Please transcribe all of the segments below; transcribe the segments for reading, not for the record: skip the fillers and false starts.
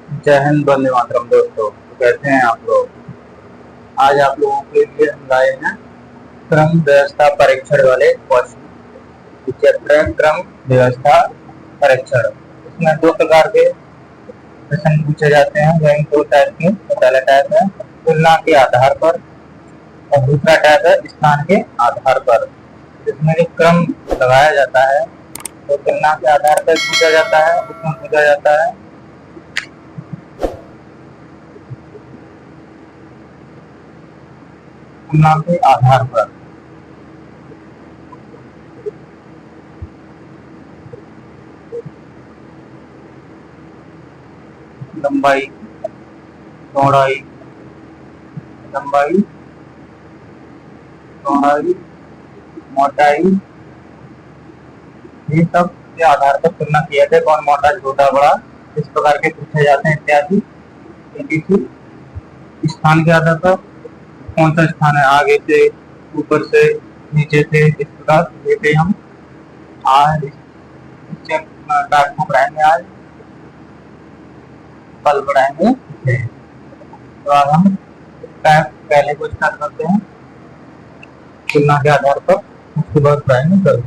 जय हिंद, वंदे मातरम दोस्तों। तो कैसे हैं आप लोग? आज आप लोगों के लिए हम लाए हैं क्रम व्यवस्था परीक्षण वाले क्वेश्चन। चैप्टर है क्रम व्यवस्था परीक्षण। इसमें दो प्रकार के प्रश्न पूछे जाते हैं। वही दो टाइप के। पहला टाइप है तुलना के आधार पर और दूसरा टाइप है स्थान के आधार पर। इसमें जो क्रम लगाया जाता है तो तुलना के आधार पर पूछा जाता है। उसमें पूछा जाता है तुलना के आधार पर लंबाई, चौड़ाई, लंबाई, चौड़ाई, मोटाई, ये सब के आधार पर तुलना किया जाए। कौन मोटा, छोटा, बड़ा, इस प्रकार के पूछे जाते हैं इत्यादि। स्थान के आधार पर कौन सा स्थान है, आगे से, ऊपर से, नीचे से, इस प्रकार लेते हम। आज टास्क को पढ़ाएंगे। आज कल पढ़ाएंगे। तो आज हम पहले को स्टार्ट करते हैं तुलना के आधार पर, उसके बाद पढ़ाएंगे कल।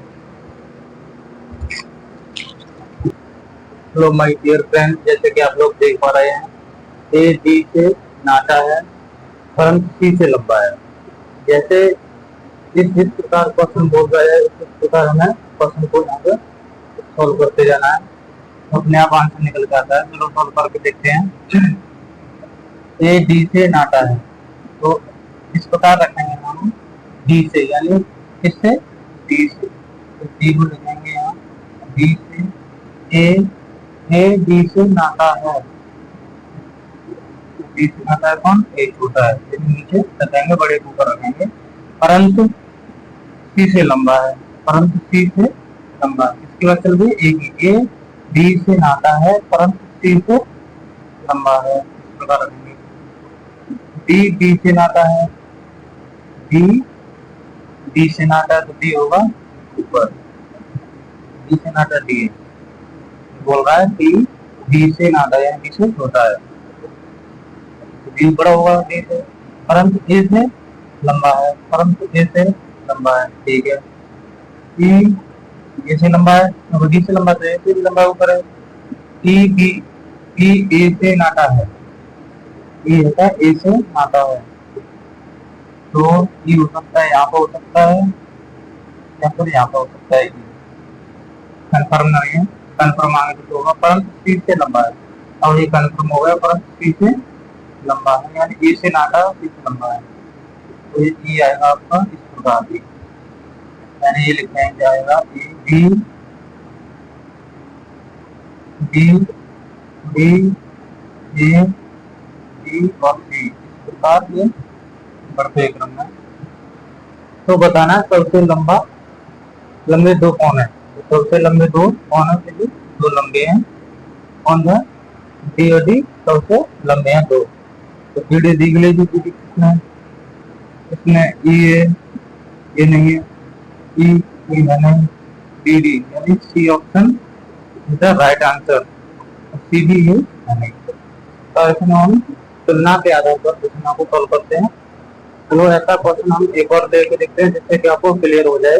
हेलो माय डियर फ्रेंड, जैसे कि आप लोग देख पा रहे हैं, ए डी से नाटा है परंतु सी से लंबा है। जैसे जिस प्रकार क्वेश्चन बोल रहा है उस प्रकार हमें क्वेश्चन को यहाँ पे सॉल्व करते जाना है। अपने आप आंसर निकल के आता है। चलो सॉल्व करके देखते हैं। ए डी से नाटा है तो इस प्रकार रखेंगे हम डी से, यानी किससे, डी से। तो डी को लिखेंगे यहाँ डी से। ए डी से नाटा है, डी से नाटा है कौन, ए छोटा है, नीचे रखेंगे, बड़े को ऊपर रखेंगे। परंतु सी से लंबा है, परंतु सी से लंबा है। इसकी बात चल रही है। ए डी से नाटा है परंतु सी से लंबा है, इस प्रकार रखेंगे। डी डी से नाटा है, डी डी से नाटा है तो डी होगा ऊपर, डी से नाटा डी बोल रहा है। डी डी से नाटा है, डी से छोटा है, डी बड़ा होगा डी से, परंतु ए से लंबा है, परंतु ए से लंबा है। ठीक है, ई ए से लंबा है तो डी से लंबा, तो ए से भी लंबा ऊपर है। ई बी ई ए से नाटा है, ई होता है ए से नाटा है, तो ई हो सकता है यहाँ पर, हो सकता है या फिर यहाँ पर हो सकता है। कंफर्म नहीं है, कंफर्म आगे तो होगा, परंतु सी से लंबा है। और ये कंफर्म हो गया, परंतु सी से लंबा है, यानी ए से नाटा सी से लंबा है। तो ये ई आएगा आपका इस प्रकार भी, यानी ये लिखने क्या आएगा, A B D D A D और सी, इस प्रकार ये बढ़ते क्रम में। तो बताना है सबसे लंबे दो कौन है। तो सबसे लंबे दो कौन है, चलिए दो लंबे हैं। कौन सा, डी और डी सबसे लंबे हैं दो। तो डी डी दी गई, डी कितना है, इसमें ई है, ये नहीं है, ई ई है नहीं, डी डी, यानी C option is the right answer. C भी है नहीं। तो इसमें हम तुलना के आधार पर प्रश्नों को सॉल्व करते हैं। तो ऐसा क्वेश्चन हम एक और देख के देखते हैं जिससे कि आपको क्लियर हो जाए।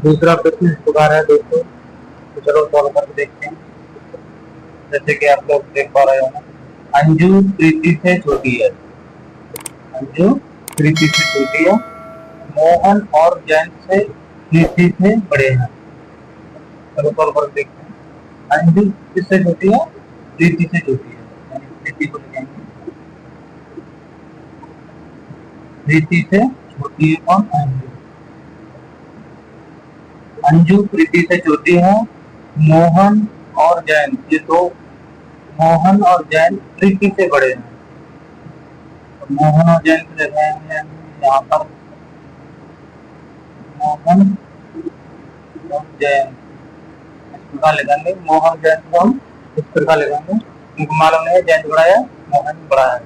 दूसरा प्रश्न इस प्रकार है दोस्तों, तो चलो सॉल्व करके देखते हैं। जैसे कि आप लोग देख पा रहे हो, अंजू प्रीति से छोटी है, अंजू प्रीति से छोटी है, मोहन और जैन से प्रीति से बड़े हैं। चलो सॉल्व करके देखते हैं। अंजू किससे छोटी है, प्रीति से छोटी है, यानी प्रीति को लिखेंगे प्रीति से छोटी है कौन, अंजू। अंजू प्रीति से छोटी है, मोहन और जैन, ये दो, मोहन और जैन प्रीति से बड़े हैं। तो मोहन और जैन को लिखेंगे यहाँ पर, मोहन और जैन इस प्रकार लिखेंगे। मोहन जैन को हम इस प्रकार लिखेंगे, उनको मालूम नहीं है जैन बड़ा है मोहन बड़ा है।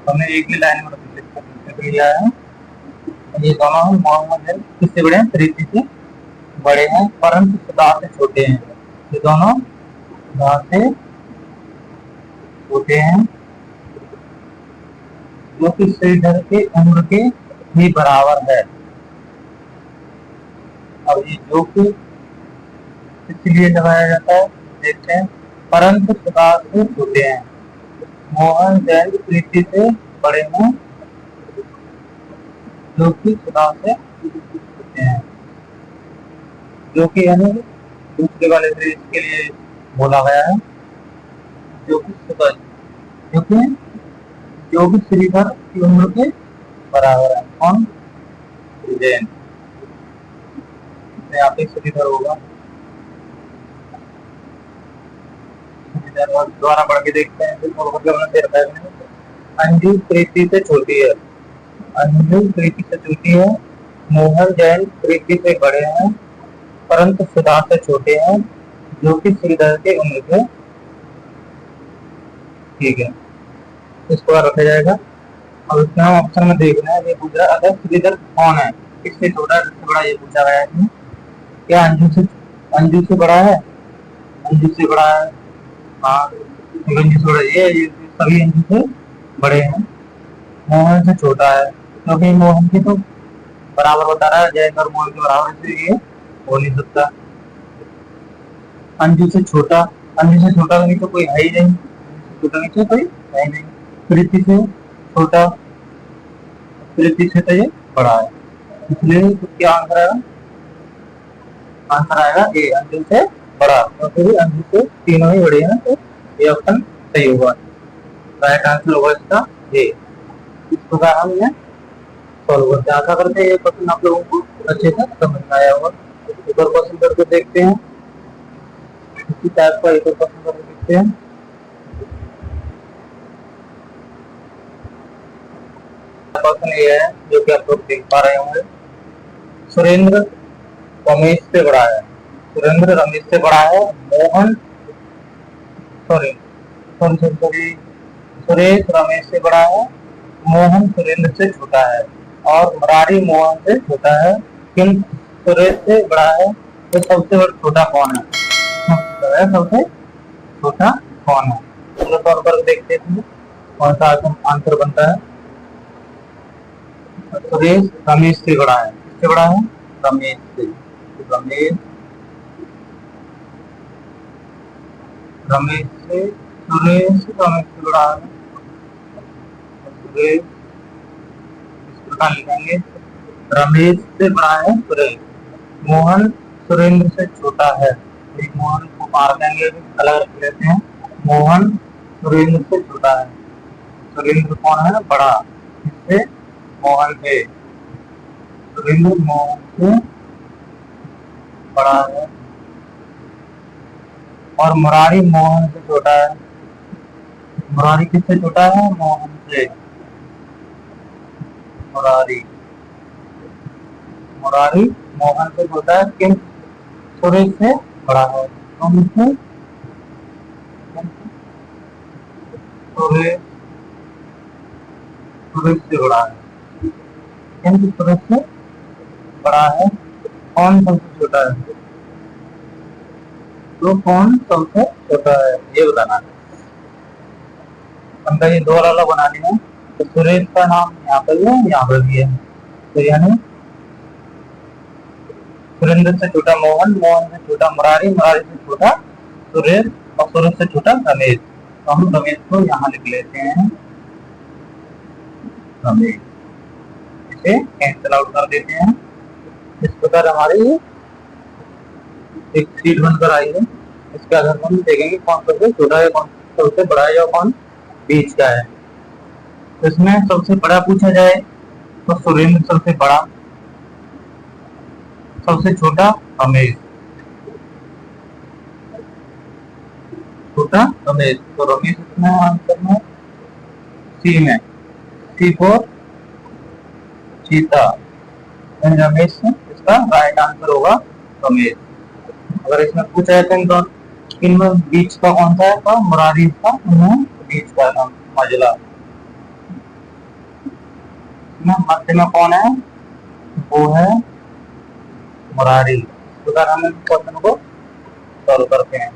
हमने एक ही लाइन में लिख लिया है। ये दोनों मोहम्मद है किससे बड़े हैं? प्रीति से बड़े हैं परंतु खुदा से छोटे हैं। ये दोनों खुदा से छोटे हैं जो कि श्रीधर के उम्र के ही बराबर है। अब ये जो कि इसलिए लगाया जाता है, देखते हैं। परंतु खुदा से छोटे हैं, मोहन जैन प्रीति से बड़े हैं जो कि खुदा से छोटे हैं। जो कि यानी दूसरे वाले से इसके लिए बोला गया है जो कि खुदा, क्योंकि जो भी श्रीधर की उम्र के बराबर है। कौन? जैन। यहाँ पे श्रीधर होगा। द्वारा पढ़ के देखते हैं। अंजू प्रीति से छोटी है, अंजू प्रीति से छोटी है, मोहन जैन प्रीति से बड़े हैं परंतु सुधा से छोटे हैं जो कि श्रीधर के उम्र के। ठीक है, इसको रखा जाएगा। अब इसमें ऑप्शन में देखना है, ये पूछ रहा है अगर श्रीधर कौन है, किससे छोटा किससे बड़ा, ये पूछा गया है। क्या अंजू से बड़ा है? अंजू से बड़ा है, हाँ। अंजू से बड़ा ये सभी अंजू से बड़े हैं। मोहन से छोटा है क्योंकि मोहन की तो बराबर बता रहा है, जैन और मोहन के बराबर, इसलिए ये हो नहीं सकता। अंजू से छोटा, अंजू से छोटा नहीं तो कोई है ही नहीं, छोटा नहीं तो कोई है ही नहीं। प्रीति से छोटा, प्रीति से तो ये बड़ा है, इसलिए तो क्या आंसर आएगा? आंसर आएगा ए, अंजू से बड़ा, क्योंकि तो अंजू से तीनों ही बड़े हैं, तो ये ऑप्शन सही होगा। राइट आंसर होगा इसका ए। इस प्रकार हम ये सॉल्व करते हैं। आशा करते हैं ये क्वेश्चन आप लोगों को अच्छे से समझ में आया होगा। एक और क्वेश्चन करके देखते हैं, इसी टाइप का एक और क्वेश्चन करके देखते हैं। क्वेश्चन ये है जो कि आप लोग देख पा रहे होंगे, सुरेंद्र रमेश से बड़ा है, सुरेंद्र रमेश से बड़ा है, मोहन सुरेश रमेश से बड़ा है, मोहन सुरेंद्र से छोटा है और मुरारी मोहन से छोटा है, किंतु सुरेश से बड़ा है। तो सबसे छोटा कौन है? सबसे छोटा कौन है? तो तौर पर देखते हैं कौन सा आंसर बनता है। सुरेश रमेश से बड़ा है, किससे बड़ा है? रमेश से। रमेश से सुरेश रमेश से बड़ा है, सुरेश इस प्रकार लिखेंगे, रमेश से बड़ा है सुरेश, मोहन सुरेंद्र से छोटा है। एक मोहन को पार देंगे, अलग रख लेते हैं, मोहन सुरेंद्र से छोटा है। सुरेंद्र कौन है? बड़ा, इससे मोहन है, सुरेंद्र मोहन से बड़ा है और मुरारी मोहन से छोटा है। मुरारी किससे छोटा है? मोहन से। मुरारी मोहन से छोटा है, किंतु सुरेश से बड़ा है। सुरेश से बड़ा है, किंतु सुरेश से बड़ा है। कौन सबसे छोटा है? तो कौन सबसे छोटा है ये बताना है। हमने ये दो अलग बनानी है, तो सुरेश का नाम यहाँ पर है, यहाँ पर भी है, तो यानी सुरेंद्र से छोटा मोहन, मोहन से छोटा मुरारी, मुरारी से छोटा सुरेश और सुरेश से छोटा रमेश। तो हम रमेश को यहाँ लिख लेते हैं, रमेश, इसे कैंसिल आउट कर देते हैं। इस प्रकार हमारी एक सीट बनकर आई है। इसके आधार पर हम देखेंगे कौन सबसे छोटा है, कौन सबसे बड़ा है, या कौन बीच का है। इसमें सबसे बड़ा पूछा जाए तो सुरेंद्र सबसे बड़ा, सबसे छोटा रमेश, छोटा रमेश। तो रमेश इसमें आंसर में सी में, सी फॉर चीता, रमेश इसका राइट आंसर होगा रमेश। अगर इसमें पूछा है तो इनमें बीच का कौन सा है, तो मुरारी का बीच का नाम मजला। ना मध्य में कौन है, वो है मुरारी। उधर हम क्वेश्चन को सॉल्व करते हैं।